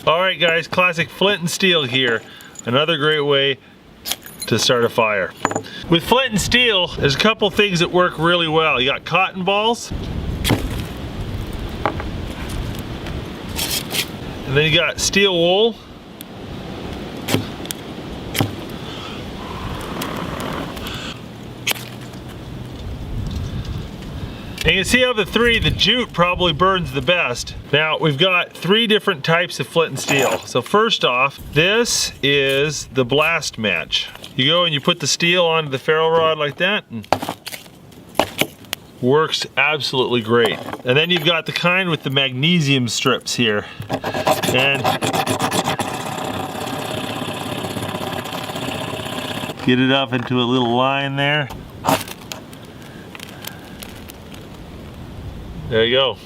All right guys, classic flint and steel here. Another great way to start a fire. With flint and steel, there's a couple things that work really well. You got cotton balls, and then you got steel wool. And you can see of the three, the jute probably burns the best. Now, we've got three different types of flint and steel. So first off, this is the blast match. You go and you put the steel onto the ferro rod like that, and works absolutely great. And then you've got the kind with the magnesium strips here. And get it up into a little line there. There you go.